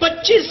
25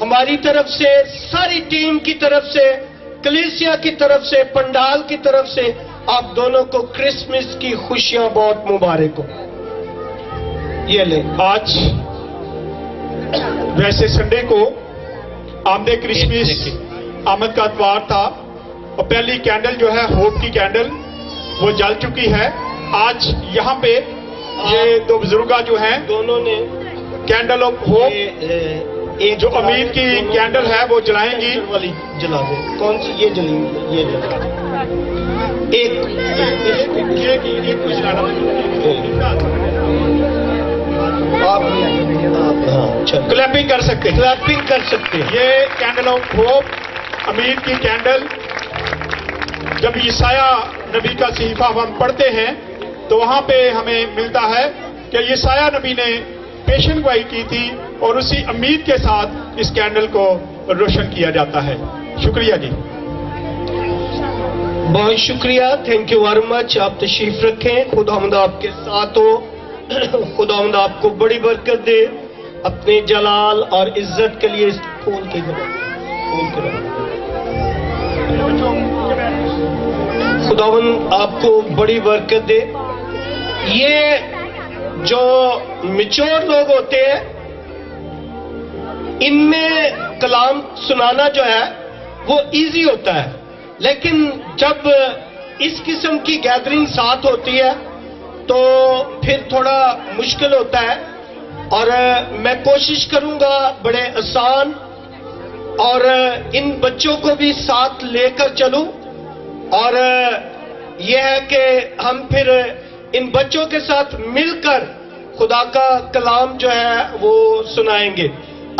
ہماری طرف سے, ساری ٹیم کی طرف سے, کلیسیا کی طرف سے, پنڈال کی طرف سے آپ دونوں کو کرسمس کی خوشیاں بہت مبارک ہو. یہ لیں. آج ویسے سنڈے کو آمد کرسمس آمد کا اتوار تھا اور پہلی کینڈل جو ہے ہوپ کی کینڈل وہ جل چکی ہے. آج یہاں پہ یہ دو بزرگاں جو ہیں دونوں نے کینڈل آف ہوپ ایک جو امید کی کینڈل ہے وہ جلائیں گی. والی جلا دیں. کون سی؟ یہ جلی, یہ جلا. آپ کلیپنگ کر سکتے ہیں, کلیپنگ کر سکتے ہیں. یہ کینڈل آف ہوپ امید کی کینڈل. جب یسایہ نبی کا صحیفہ ہم پڑھتے ہیں تو وہاں پہ ہمیں ملتا ہے کہ یسایہ نبی نے پیشن گوئی کی تھی اور اسی امید کے ساتھ اس کینڈل کو روشن کیا جاتا ہے. شکریہ جی. بہت شکریہ. Thank you very much. آپ تشریف رکھیں. خداوند آپ کے ساتھ ہو. خداوند آپ کو بڑی برکت دے. اپنے جلال اور عزت کے لیے کھول کے خداوند آپ کو بڑی برکت دے. یہ جو میچور لوگ ہوتے ہیں ان میں کلام سنانا جو ہے وہ ایزی ہوتا ہے, لیکن جب اس قسم کی گیدرنگ ساتھ ہوتی ہے تو پھر تھوڑا مشکل ہوتا ہے. اور میں کوشش کروں گا بڑے آسان اور ان بچوں کو بھی ساتھ لے کر چلوں, اور یہ ہے کہ ہم پھر ان بچوں کے ساتھ مل کر خدا کا کلام جو ہے وہ سنائیں گے.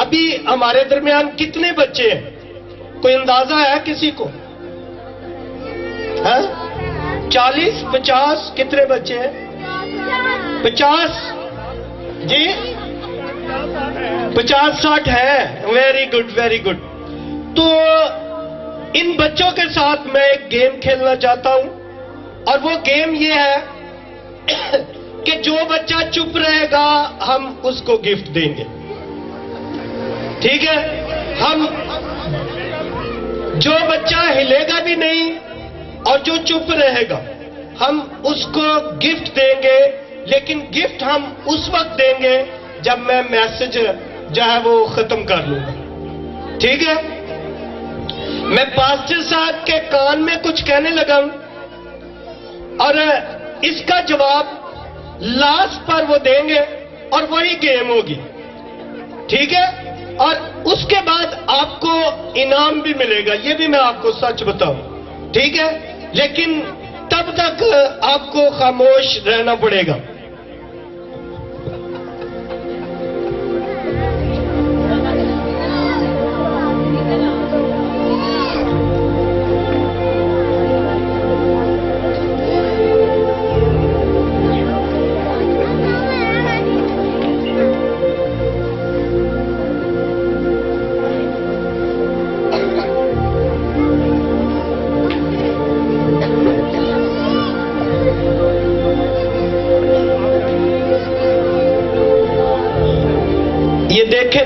ابھی ہمارے درمیان کتنے بچے ہیں؟ کوئی اندازہ ہے کسی کو؟ 40 50 کتنے بچے ہیں؟ 50 جی 50 60 ہے. Very good very good. تو ان بچوں کے ساتھ میں ایک گیم کھیلنا چاہتا ہوں, اور وہ گیم یہ ہے کہ جو بچہ چپ رہے گا ہم اس کو گفٹ دیں گے. ٹھیک ہے؟ ہم جو بچہ ہلے گا بھی نہیں اور جو چپ رہے گا ہم اس کو گفٹ دیں گے, لیکن گفٹ ہم اس وقت دیں گے جب میں میسج جو ہے وہ ختم کر لوں گا. ٹھیک ہے؟ میں پاسٹر صاحب کے کان میں کچھ کہنے لگا ہوں اور اس کا جواب لاسٹ پر وہ دیں گے اور وہی گیم ہوگی. ٹھیک ہے؟ اور اس کے بعد آپ کو انعام بھی ملے گا, یہ بھی میں آپ کو سچ بتاؤں. ٹھیک ہے؟ لیکن تب تک آپ کو خاموش رہنا پڑے گا.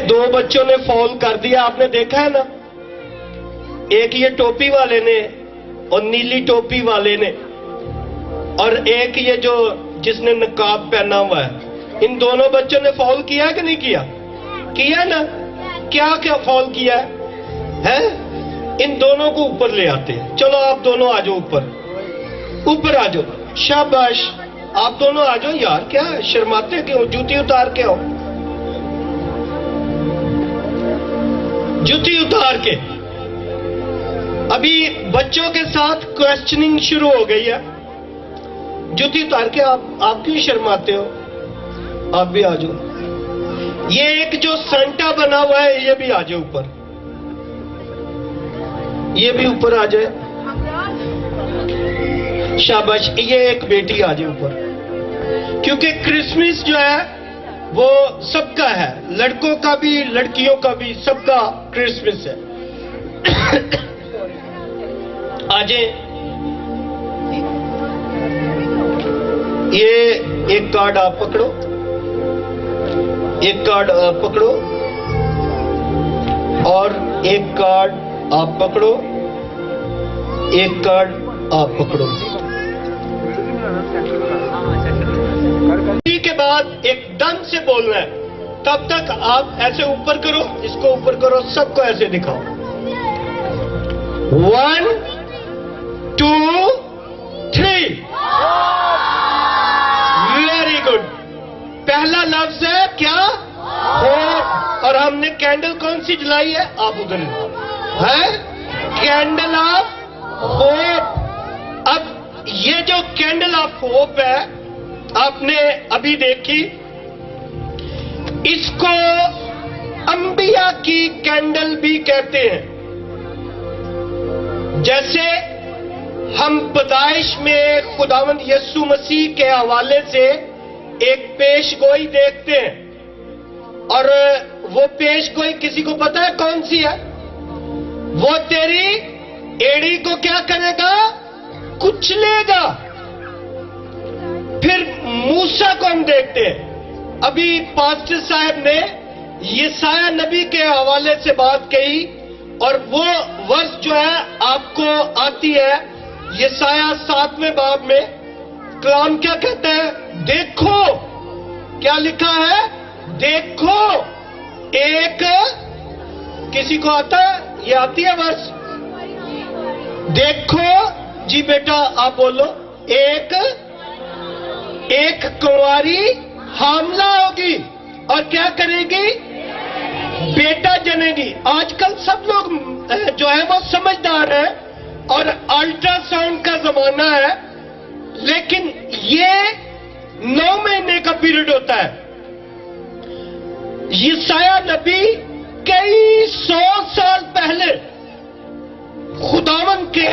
دو بچوں نے فال کر دیا, آپ نے دیکھا ہے نا. ایک یہ ٹوپی والے نے اور نیلی ٹوپی والے نے, اور ایک یہ جو جس نے نقاب پہنا ہوا ہے. ان دونوں بچوں نے فال کیا کہ نہیں کیا؟ کیا نا. کیا فال کیا ہے؟ ان دونوں کو اوپر لے آتے ہیں. چلو آپ دونوں آ جاؤ اوپر آ جاؤ. شاباش, آپ دونوں آ جاؤ. یار کیا شرماتے کیوں؟ جوتی اتار کے آؤ. جوتی اتار کے. ابھی بچوں کے ساتھ کوسچننگ شروع ہو گئی ہے. جوتی اتار کے آپ کیوں شرماتے ہو؟ آپ بھی آ جاؤ. یہ ایک جو سانٹا بنا ہوا ہے یہ بھی آ جائے اوپر. یہ بھی اوپر آ جائے. شاباش. یہ ایک بیٹی آ جائے اوپر, کیونکہ کرسمس جو ہے وہ سب کا ہے, لڑکوں کا بھی لڑکیوں کا بھی, سب کا کرسمس ہے. آ جائیں. یہ ایک کارڈ آپ پکڑو, ایک کارڈ پکڑو. اور ایک کارڈ آپ پکڑو، ایک کارڈ آپ پکڑو. اسی کے بعد ایک دم سے بولنا ہے. تب تک آپ ایسے اوپر کرو، اس کو اوپر کرو، سب کو ایسے دکھاؤ. 1 2 3. Very good. پہلا لفظ ہے کیا؟ ہوپ. اور ہم نے کینڈل کون سی جلائی ہے؟ آپ ادھر ہے کینڈل آف ہوپ. اب یہ جو کینڈل آف ہوپ ہے آپ نے ابھی دیکھی، اس کو انبیاء کی کینڈل بھی کہتے ہیں. جیسے ہم پیدائش میں خداوند یسوع مسیح کے حوالے سے ایک پیش گوئی دیکھتے ہیں، اور وہ پیش گوئی کسی کو پتا ہے کون سی ہے؟ وہ تیری ایڑی کو کیا کرے گا؟ کچلے گا. پھر موسیٰ کو ہم دیکھتے ہیں. ابھی پاسٹر صاحب نے یسایہ نبی کے حوالے سے بات کہی، اور وہ ورس جو ہے آپ کو آتی ہے یسایہ 7ویں باب میں. کلام کیا کہتا ہے؟ دیکھو، کیا لکھا ہے؟ دیکھو ایک، کسی کو آتا ہے؟ یہ آتی ہے ورس؟ دیکھو جی بیٹا آپ بولو. ایک کنواری حاملہ ہوگی اور کیا کرے گی؟ بیٹا جنے گی. آج کل سب لوگ جو ہے وہ سمجھدار ہیں اور الٹرا ساؤنڈ کا زمانہ ہے، لیکن یہ 9 مہینے کا پیریڈ ہوتا ہے. یسایہ نبی کئی 100 سال پہلے خداوند کے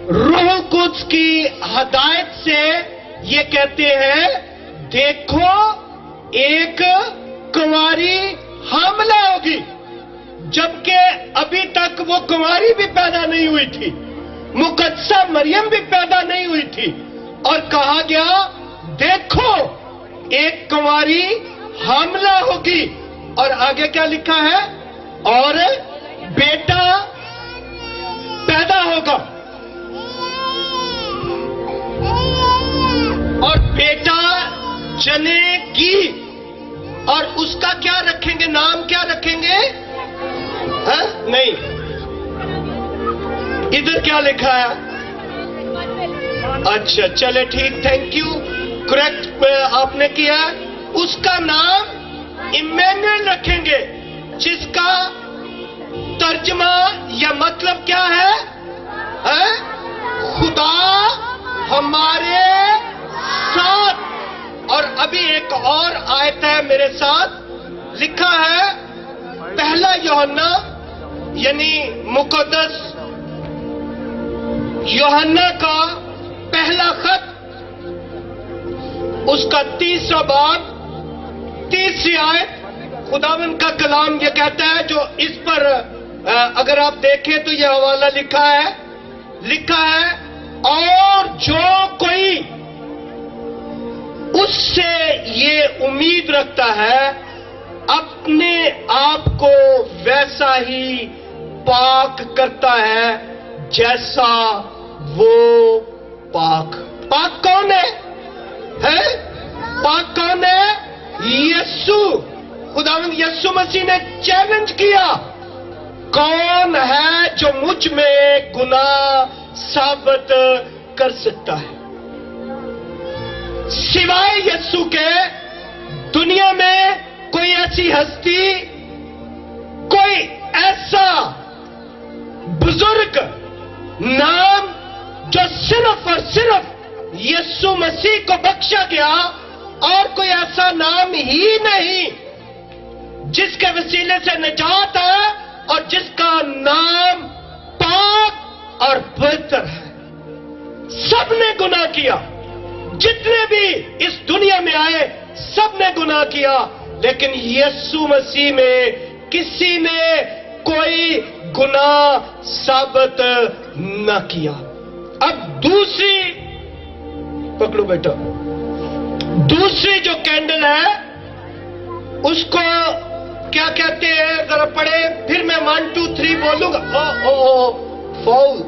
روح القدس کی ہدایت سے یہ کہتے ہیں دیکھو ایک کنواری حاملہ ہوگی، جبکہ ابھی تک وہ کنواری بھی پیدا نہیں ہوئی تھی، مقدسہ مریم بھی پیدا نہیں ہوئی تھی، اور کہا گیا دیکھو ایک کنواری حاملہ ہوگی. اور آگے کیا لکھا ہے؟ اور بیٹا پیدا ہوگا، اور بیٹا جنے گی، اور اس کا کیا رکھیں گے؟ نام کیا رکھیں گے؟ نہیں، ادھر کیا لکھا ہے؟ اچھا چلے ٹھیک، تھینک یو، کریکٹ آپ نے کیا. اس کا نام ایمینوئل رکھیں گے، جس کا ترجمہ یا مطلب کیا ہے؟ خدا ہمارے ساتھ. اور ابھی ایک اور آیت ہے میرے ساتھ، لکھا ہے پہلا یوحنا یعنی مقدس یوحنا کا پہلا خط، اس کا 3 باب 30 آیت. خداوند کا کلام یہ کہتا ہے، جو اس پر اگر آپ دیکھیں تو یہ حوالہ لکھا ہے اور جو کوئی اس سے یہ امید رکھتا ہے اپنے آپ کو ویسا ہی پاک کرتا ہے جیسا وہ پاک. پاک کون ہے؟ پاک کون ہے؟ یسوع. خداوند یسوع مسیح نے چیلنج کیا، کون ہے جو مجھ میں گناہ ثابت کر سکتا ہے؟ سوائے یسوع کے دنیا میں کوئی ایسی ہستی، کوئی ایسا بزرگ نام جو صرف اور صرف یسوع مسیح کو بخشا گیا، اور کوئی ایسا نام ہی نہیں جس کے وسیلے سے نجات ہے اور جس کا نام پاک اور پوتر ہے. سب نے گناہ کیا، جتنے بھی اس دنیا میں آئے سب نے گناہ کیا، لیکن یسوع مسیح میں کسی نے کوئی گناہ ثابت نہ کیا. اب دوسری پکڑو بیٹا، دوسری جو کینڈل ہے اس کو کیا کہتے ہیں ذرا پڑھے، پھر میں 1 2 3 بولوں گا. فاؤل.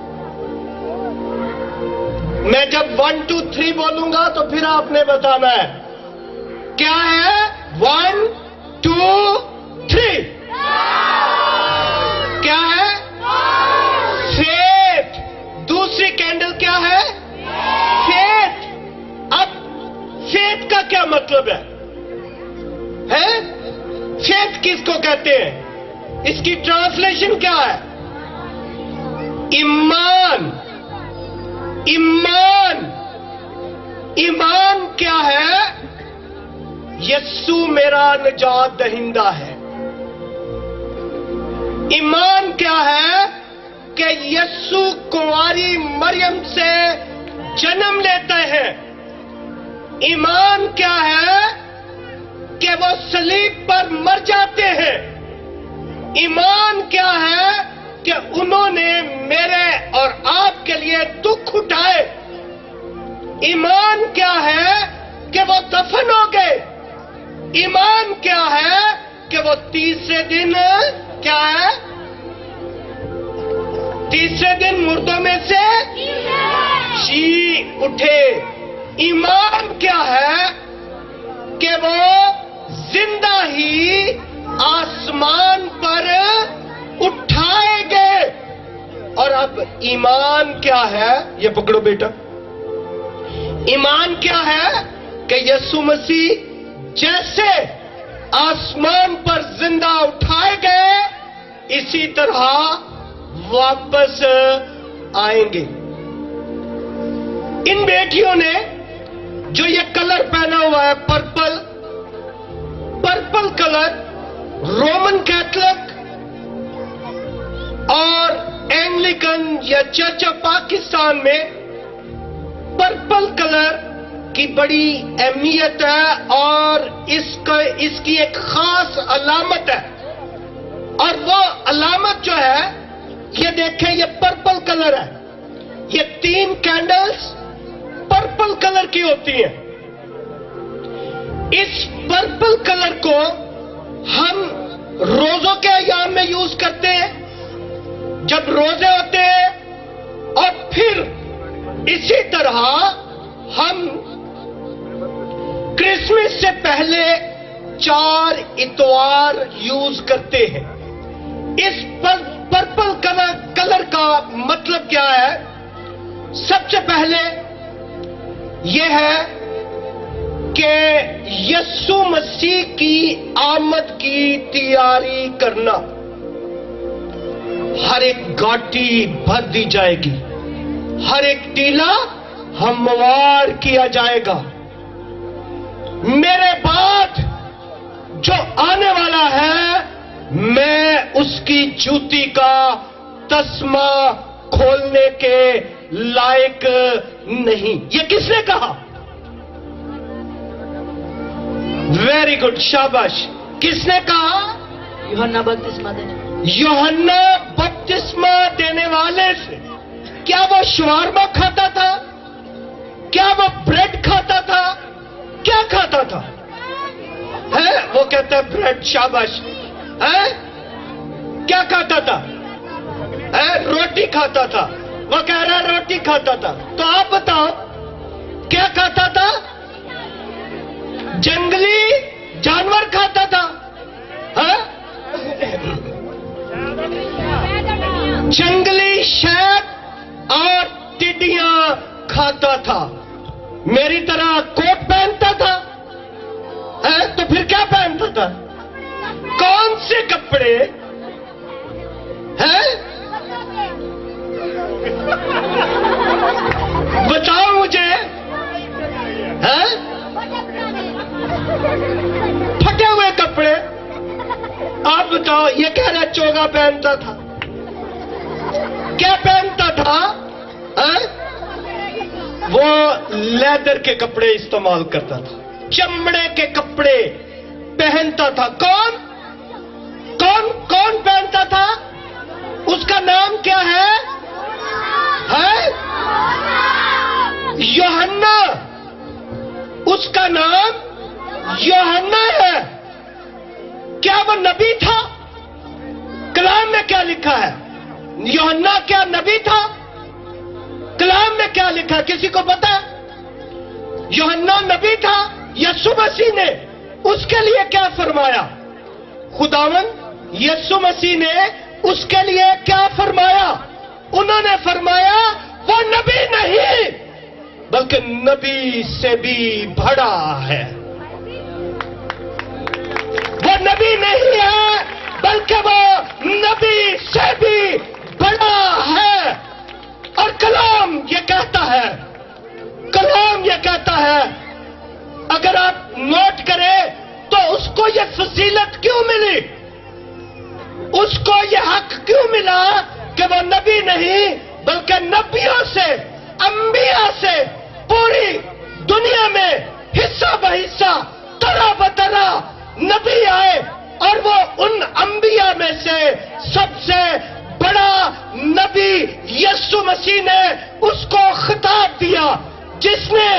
میں جب 1 2 3 بولوں گا تو پھر آپ نے بتانا ہے کیا ہے. 1 2 3 کیا ہے؟ فیتھ. دوسری کینڈل کیا ہے؟ فیتھ. اب فیتھ کا کیا مطلب ہے؟ فیتھ کس کو کہتے ہیں؟ اس کی ٹرانسلیشن کیا ہے؟ ایمان. ایمان. ایمان کیا ہے؟ یسوع میرا نجات دہندہ ہے. ایمان کیا ہے؟ کہ یسوع کنواری مریم سے جنم لیتے ہیں. ایمان کیا ہے؟ کہ وہ صلیب پر مر جاتے ہیں. ایمان کیا ہے؟ کہ انہوں نے میرے اور آپ کے لیے دکھ اٹھائے. ایمان کیا ہے؟ کہ وہ دفن ہو گئے. ایمان کیا ہے؟ کہ وہ تیسرے دن کیا ہے؟ تیسرے دن مردوں میں سے جی اٹھے. ایمان کیا ہے؟ کہ وہ زندہ ہی آسمان پر اٹھائے گئے. اور اب ایمان کیا ہے؟ یہ پکڑو بیٹا. ایمان کیا ہے؟ کہ یسوع مسیح جیسے آسمان پر زندہ اٹھائے گئے اسی طرح واپس آئیں گے. ان بیٹیوں نے جو یہ کلر پہنا ہوا ہے پرپل کلر، رومن کیتھولک اور اینگلیکن یا چرچ آف پاکستان میں پرپل کلر کی بڑی اہمیت ہے اور اس کی ایک خاص علامت ہے. اور وہ علامت جو ہے یہ دیکھیں، یہ پرپل کلر ہے. یہ 3 کینڈلز پرپل کلر کی ہوتی ہیں. اس پرپل کلر کو ہم روزوں کے ایام میں یوز کرتے ہیں جب روزے ہوتے ہیں، اور پھر اسی طرح ہم کرسمس سے پہلے 4 اتوار یوز کرتے ہیں. اس پرپل کلر کا مطلب کیا ہے؟ سب سے پہلے یہ ہے کہ یسوع مسیح کی آمد کی تیاری کرنا. ہر ایک گاٹی بھر دی جائے گی، ہر ایک ٹیلا ہموار کیا جائے گا. میرے بعد جو آنے والا ہے میں اس کی جوتی کا تسمہ کھولنے کے لائق نہیں. یہ کس نے کہا؟ ویری گڈ، شاباش. کس نے کہا؟ یوحنا بپتسمہ دینے والا. یوحنا بپتسمہ دینے والے سے. کیا وہ شوارما کھاتا تھا؟ کیا وہ بریڈ کھاتا تھا؟ کیا کھاتا تھا؟ وہ کہتا ہے بریڈ. شاباش. کیا کھاتا تھا؟ روٹی کھاتا تھا. وہ کہہ رہا ہے روٹی کھاتا تھا. تو آپ بتاؤ کیا کھاتا تھا؟ جنگلی جانور کھاتا تھا. جنگلی شہد اور ٹڈیاں کھاتا تھا. میری طرح کوٹ پہنتا تھا. تو پھر کیا پہنتا تھا؟ کون سے کپڑے؟ بتاؤ مجھے. پھٹے ہوئے کپڑے. آپ بتاؤ. یہ کہہ رہا چوگا پہنتا تھا. کیا پہنتا تھا؟ وہ لیدر کے کپڑے استعمال کرتا تھا، چمڑے کے کپڑے پہنتا تھا. کون پہنتا تھا؟ اس کا نام کیا ہے؟ یوحنا. اس کا نام یوحنا ہے. کیا وہ نبی تھا؟ کلام میں کیا لکھا ہے؟ یوحنا کیا نبی تھا؟ کلام میں کیا لکھا ہے؟ کسی کو پتا ہے؟ یوحنا نبی تھا؟ یسوع مسیح نے اس کے لیے کیا فرمایا؟ خداوند یسوع مسیح نے اس کے لیے کیا فرمایا؟ انہوں نے فرمایا وہ نبی نہیں بلکہ نبی سے بھی بڑا ہے. وہ نبی نہیں ہے بلکہ وہ نبی سے بھی بڑا ہے. اور کلام یہ کہتا ہے، کلام یہ کہتا ہے، اگر آپ نوٹ کریں تو اس کو یہ فضیلت کیوں ملی؟ اس کو یہ حق کیوں ملا کہ وہ نبی نہیں بلکہ نبیوں سے، انبیاء سے پوری دنیا میں حصہ بحصہ، طرح بطرح نبی آئے اور وہ ان انبیاء میں سے سب سے بڑا نبی یسوع مسیح نے اس کو خطاب دیا، جس نے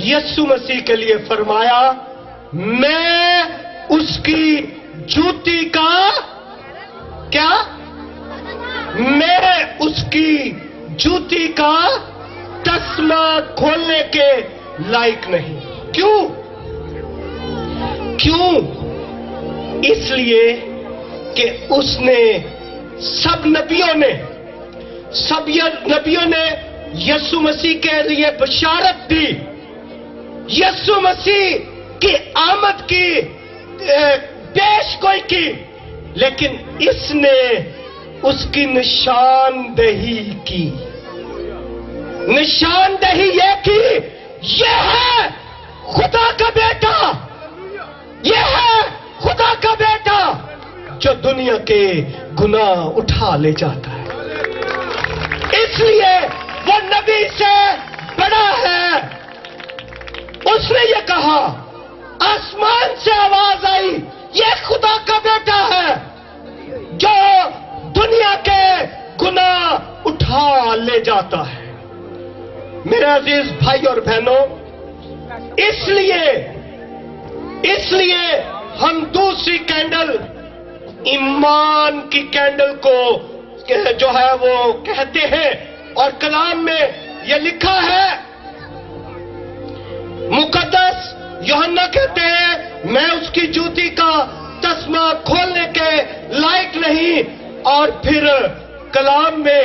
یسوع مسیح کے لیے فرمایا میں اس کی جوتی کا کیا؟ میں اس کی جوتی کا تسمہ کھولنے کے لائق نہیں. کیوں؟ کیوں؟ اس لیے کہ اس نے سب نبیوں نے یسوع مسیح کے لیے بشارت دی، یسوع مسیح کی آمد کی پیش گوئی کی، لیکن اس نے اس کی نشاندہی کی. نشاندہی یہ کی، یہ ہے خدا کا بیٹا، یہ ہے خدا کا بیٹا جو دنیا کے گناہ اٹھا لے جاتا ہے. اس لیے وہ نبی سے بڑا ہے. اس نے یہ کہا، آسمان سے آواز آئی، یہ خدا کا بیٹا ہے جو دنیا کے گناہ اٹھا لے جاتا ہے. میرے عزیز بھائی اور بہنوں، اس لیے ہم دوسری کینڈل، ایمان کی کینڈل کو جو ہے وہ کہتے ہیں، اور کلام میں یہ لکھا ہے، مقدس یوحنا کہتے ہیں میں اس کی جوتی کا تسمہ کھولنے کے لائق نہیں. اور پھر کلام میں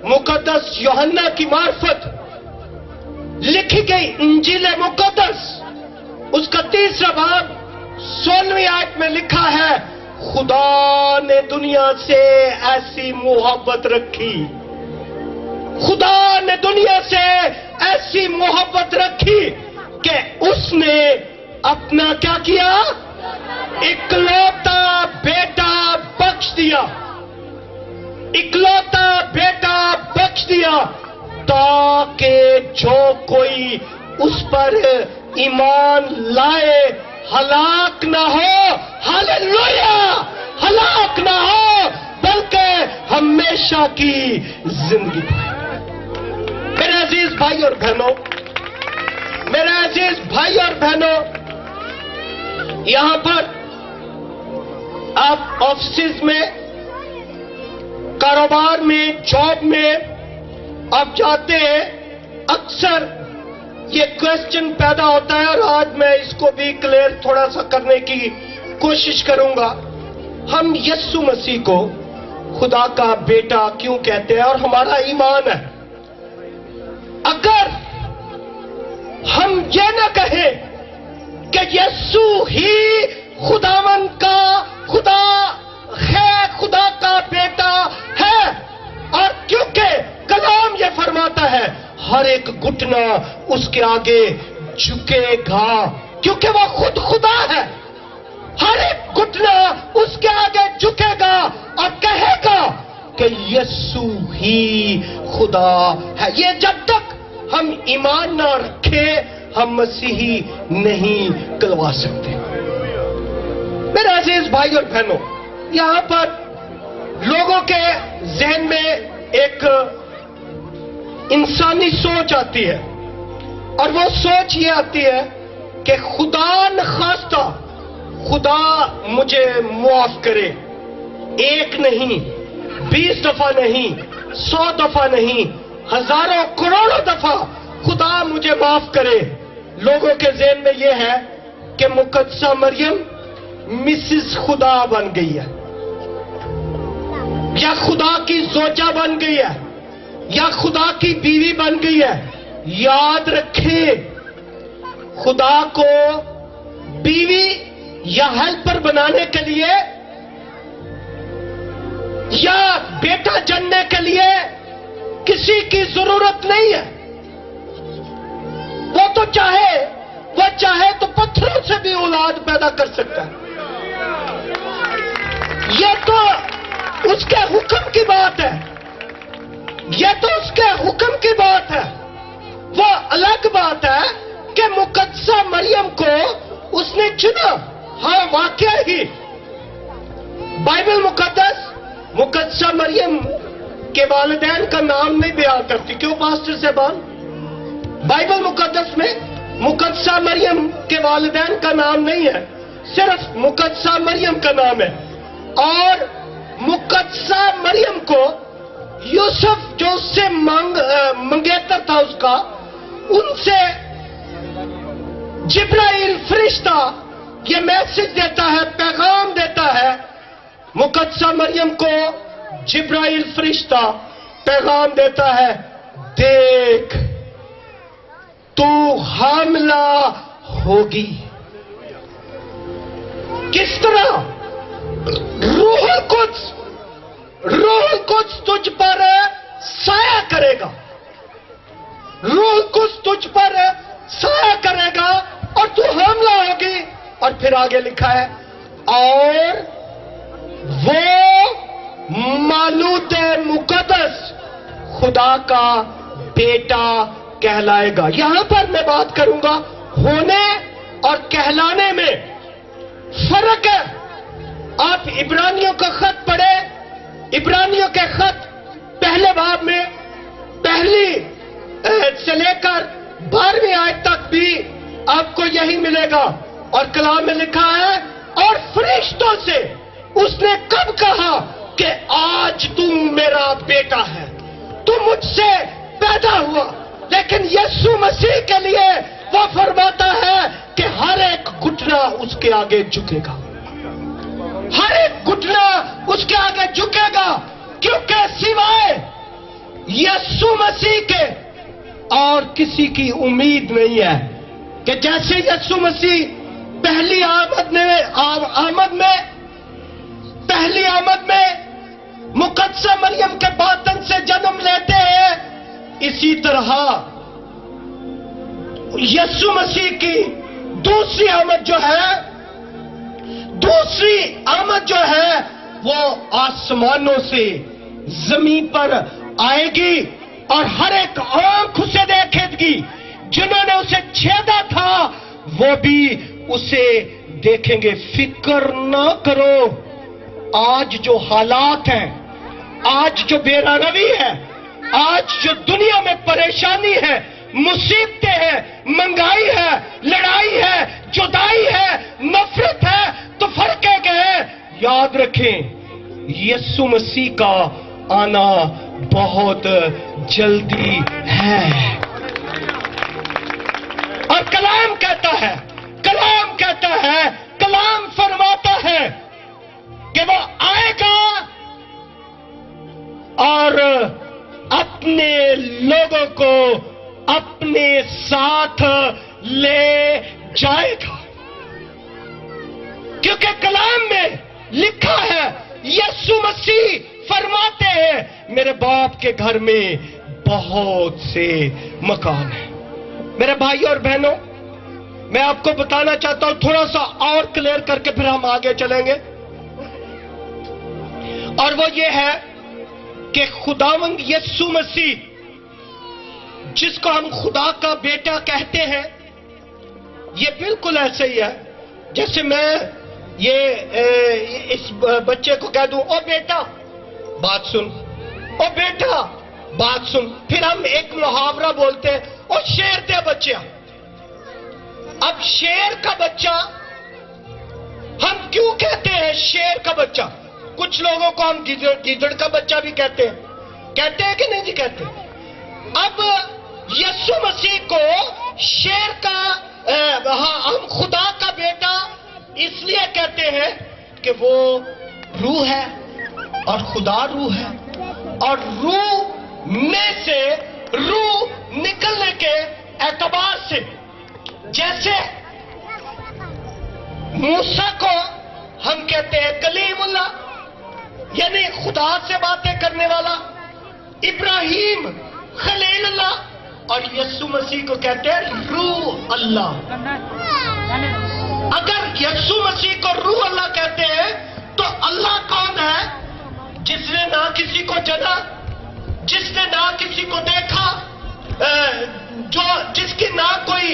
مقدس یوحنا کی معرفت لکھی گئی انجیل مقدس، اس کا 3 باب 16ویں آیت میں لکھا ہے، خدا نے دنیا سے ایسی محبت رکھی، خدا نے دنیا سے ایسی محبت رکھی کہ اس نے اپنا کیا کیا؟ اکلوتا بیٹا بخش دیا، اکلوتا بیٹا بخش دیا، تاکہ جو کوئی اس پر ایمان لائے ہلاک نہ ہو، ہاللویا، ہلاک نہ ہو بلکہ ہمیشہ کی زندگی پائے. میرے عزیز بھائی اور بہنوں، میرے عزیز بھائی اور بہنوں، یہاں پر آپ آفسز میں، کاروبار میں، جاب میں آپ جاتے ہیں، اکثر یہ کوشچن پیدا ہوتا ہے، اور آج میں اس کو بھی کلیئر تھوڑا سا کرنے کی کوشش کروں گا. ہم یسوع مسیح کو خدا کا بیٹا کیوں کہتے ہیں؟ اور ہمارا ایمان ہے، اگر ہم یہ نہ کہیں کہ یسوع ہی خداوند کا خدا ہے، خدا کا بیٹا ہے، اور کیونکہ کلام یہ فرماتا ہے ہر ایک گھٹنا اس کے آگے جھکے گا، کیونکہ وہ خود خدا ہے، ہر ایک گھٹنا اس کے آگے جھکے گا اور کہے گا کہ یسوع ہی خدا ہے. یہ جب تک ہم ایمان نہ رکھیں ہم مسیحی نہیں کہلوا سکتے. میرے عزیز بھائی اور بہنوں، یہاں پر لوگوں کے ذہن میں ایک انسانی سوچ آتی ہے، اور وہ سوچ یہ آتی ہے کہ خدا نخواستہ خدا مجھے معاف کرے، ایک نہیں، 20 دفعہ نہیں، 100 دفعہ نہیں، ہزاروں کروڑوں دفعہ خدا مجھے معاف کرے، لوگوں کے ذہن میں یہ ہے کہ مقدسہ مریم مسز خدا بن گئی ہے، یا خدا کی زوجہ بن گئی ہے، یا خدا کی بیوی بن گئی ہے۔ یاد رکھیں، خدا کو بیوی یا ہیلپر بنانے کے لیے یا بیٹا جننے کے لیے کسی کی ضرورت نہیں ہے۔ وہ چاہے تو پتھروں سے بھی اولاد پیدا کر سکتا ہے۔ یہ تو اس کے حکم کی بات ہے، یہ تو اس کے حکم کی بات ہے۔ وہ الگ بات ہے کہ مقدسہ مریم کو اس نے چنا۔ ہاں واقعہ ہی بائبل مقدسہ مریم کے والدین کا نام نہیں بیان کرتی۔ کیوں پاسٹر صاحبان؟ بائبل مقدس میں مقدسہ مریم کے والدین کا نام نہیں ہے، صرف مقدسہ مریم کا نام ہے۔ اور مقدسہ مریم کو یوسف جو اس سے منگیتر تھا اس کا، ان سے جبرائیل فرشتہ یہ میسج دیتا ہے، پیغام دیتا ہے۔ مقدسہ مریم کو جبرائیل فرشتہ پیغام دیتا ہے، دیکھ تو حاملہ ہوگی۔ کس طرح؟ روح القدس تجھ پر سایہ کرے گا، روح القدس تجھ پر سایہ کرے گا اور تو حاملہ ہوگی۔ اور پھر آگے لکھا ہے، اور وہ مولود مقدس خدا کا بیٹا کہلائے گا۔ یہاں پر میں بات کروں گا ہونے اور کہلانے میں فرق ہے۔ آپ عبرانیوں کا خط پڑھیں، عبرانیوں کے خط پہلے باب میں پہلی سے لے کر 12ویں آیت تک بھی آپ کو یہی ملے گا۔ اور کلام میں لکھا ہے، اور فرشتوں سے اس نے کب کہا کہ آج تم میرا بیٹا ہے، تم مجھ سے پیدا ہوا۔ لیکن یسوع مسیح کے لیے وہ فرماتا ہے کہ ہر ایک گھٹنا اس کے آگے جھکے گا، ہر ایک گھٹنا اس کے آگے جھکے گا، کیونکہ سوائے یسوع مسیح کے اور کسی کی امید نہیں ہے۔ کہ جیسے یسوع مسیح پہلی آمد میں مقدسہ مریم کے باطن سے جنم لیتے ہیں، اسی طرح یسوع مسیح کی دوسری آمد جو ہے وہ آسمانوں سے زمین پر آئے گی، اور ہر ایک آنکھ اسے دیکھے گی، جنہوں نے اسے چھیدا تھا وہ بھی اسے دیکھیں گے۔ فکر نہ کرو، آج جو حالات ہیں، آج جو بے روی ہے، آج جو دنیا میں پریشانی ہے، مصیبتیں ہیں، مہنگائی ہے، لڑائی ہے، جدائی ہے، نفرت ہے، تو فرقے گئے، یاد رکھیں یسوع مسیح کا آنا بہت جلدی ہے۔ اور کلام کہتا ہے، کلام فرماتا ہے کہ وہ آئے گا اور اپنے لوگوں کو اپنے ساتھ لے جائے گا، کیونکہ کلام میں لکھا ہے، یسوع مسیح فرماتے ہیں میرے باپ کے گھر میں بہت سے مکان ہیں۔ میرے بھائی اور بہنوں، میں آپ کو بتانا چاہتا ہوں، تھوڑا سا اور کلیئر کر کے پھر ہم آگے چلیں گے، اور وہ یہ ہے کہ خداوند یسوع مسیح جس کو ہم خدا کا بیٹا کہتے ہیں، یہ بالکل ایسے ہی ہے جیسے میں اس بچے کو کہہ دوں، او بیٹا بات سن، او بیٹا بات سن۔ پھر ہم ایک محاورہ بولتے ہیں، او شیر دے بچہ۔ اب شیر کا بچہ ہم کیوں کہتے ہیں شیر کا بچہ؟ کچھ لوگوں کو ہم گیدڑ کا بچہ بھی کہتے ہیں کہ نہیں جی کہتے ہیں؟ اب یسوع مسیح کو شیر کا ہم خدا کا بیٹا اس لیے کہتے ہیں کہ وہ روح ہے اور خدا روح ہے، اور روح میں سے روح نکلنے کے اعتبار سے جیسے موسیٰ کو ہم کہتے ہیں کلیم اللہ یعنی خدا سے باتیں کرنے والا، ابراہیم خلیل اللہ، اور یسوع مسیح کو کہتے ہیں روح اللہ۔ اگر یسوع مسیح کو روح اللہ کہتے ہیں تو اللہ کون ہے؟ جس نے نہ کسی کو جنا، جس نے نہ کسی کو دیکھا، جس کی نہ کوئی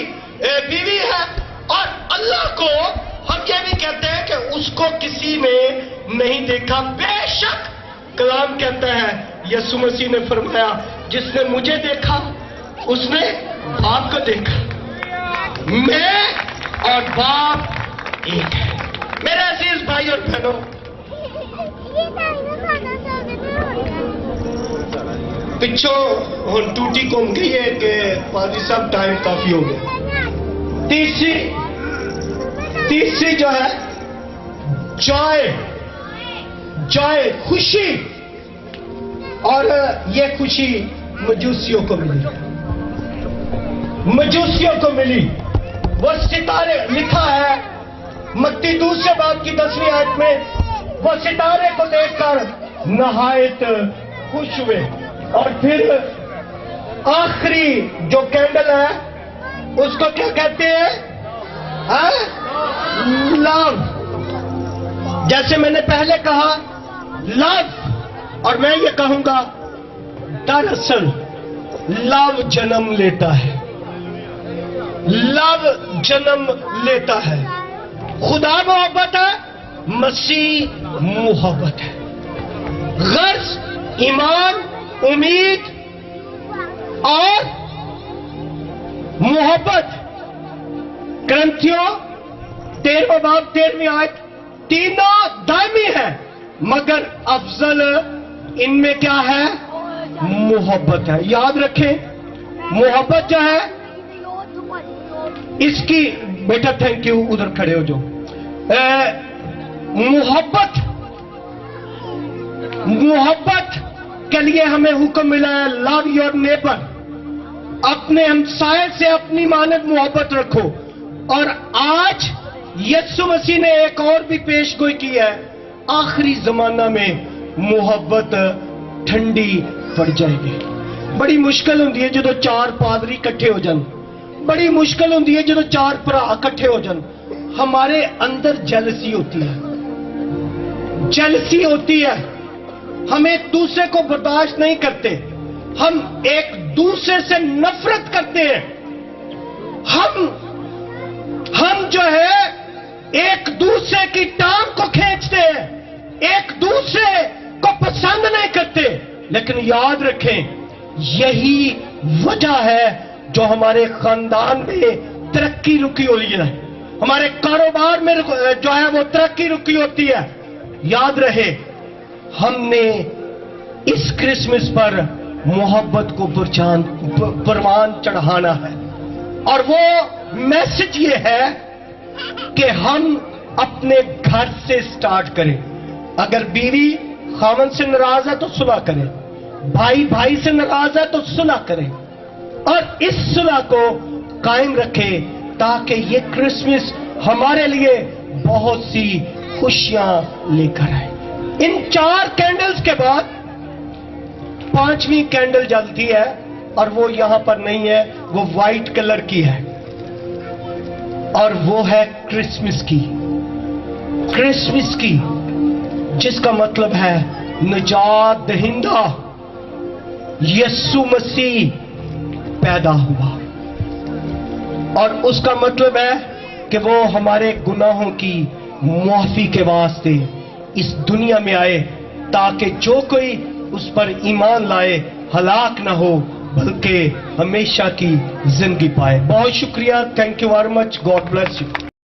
بیوی ہے، اور اللہ کو ہم یہ بھی کہتے ہیں کہ اس کو کسی نے نہیں دیکھا۔ بے شک کلام کہتا ہے، یسوع مسیح نے فرمایا جس نے مجھے دیکھا اس نے باپ کو دیکھا، میں اور باپ ایک ہے۔ میرے عزیز بھائی اور بہنوں، پچھوں ہن ٹوٹی کم گئی ہے کہ پادری صاحب ٹائم کافی ہو گیا۔ تیسری جو ہے جوائے خوشی، اور یہ خوشی مجوسیوں کو ملی۔ وہ ستارے لکھا ہے متی دوسرے باب کی 10ویں آیت میں، وہ ستارے کو دیکھ کر نہایت خوش ہوئے۔ اور پھر آخری جو کینڈل ہے اس کو کیا کہتے ہیں؟ لو۔ جیسے میں نے پہلے کہا لو، اور میں یہ کہوں گا دراصل لو جنم لیتا ہے، لو جنم لیتا ہے۔ خدا محبت ہے، مسیح محبت ہے۔ غرض ایمان، امید اور محبت۔ کرنتھیوں 13 باب 13ویں آیت، تینوں دائمی ہے مگر افضل ان میں کیا ہے؟ محبت ہے۔ یاد رکھیں محبت جو ہے اس کی، بیٹا تھینک یو، ادھر کھڑے ہو جو، محبت کے لیے ہمیں حکم ملا ہے لو یور نیبر، اپنے ہمسائے سے اپنی مانند محبت رکھو۔ اور آج یسوع مسیح نے ایک اور بھی پیش گوئی کی ہے، آخری زمانہ میں محبت ٹھنڈی پڑ جائے گی۔ بڑی مشکل ہوندی ہے جدو 4 پادری کٹھے ہو جان، بڑی مشکل ہوندی ہے جدو 4 بھرا کٹھے ہو جان۔ ہمارے اندر جیلسی ہوتی ہے، ہم ایک دوسرے کو برداشت نہیں کرتے، ہم ایک دوسرے سے نفرت کرتے ہیں، ہم جو ہے ایک دوسرے کی ٹانگ کو کھینچتے ہیں، ایک دوسرے کو پسند نہیں کرتے۔ لیکن یاد رکھیں یہی وجہ ہے جو ہمارے خاندان میں ترقی رکی ہوئی ہے، ہمارے کاروبار میں جو ہے وہ ترقی رکی ہوتی ہے۔ یاد رہے ہم نے اس کرسمس پر محبت کو پروان چڑھانا ہے، اور وہ میسج یہ ہے کہ ہم اپنے گھر سے سٹارٹ کریں۔ اگر بیوی خاوند سے ناراض ہے تو صلح کریں، بھائی سے ناراض ہے تو صلح کریں، اور اس صلح کو قائم رکھیں تاکہ یہ کرسمس ہمارے لیے بہت سی خوشیاں لے کر آئے۔ ان 4 کینڈلز کے بعد 5ویں کینڈل جلتی ہے، اور وہ یہاں پر نہیں ہے، وہ وائٹ کلر کی ہے، اور وہ ہے کرسمس کی، جس کا مطلب ہے نجات دہندہ یسوع مسیح پیدا ہوا، اور اس کا مطلب ہے کہ وہ ہمارے گناہوں کی معافی کے واسطے اس دنیا میں آئے تاکہ جو کوئی اس پر ایمان لائے ہلاک نہ ہو بلکہ ہمیشہ کی زندگی پائے۔ بہت شکریہ، thank you very much, God bless you.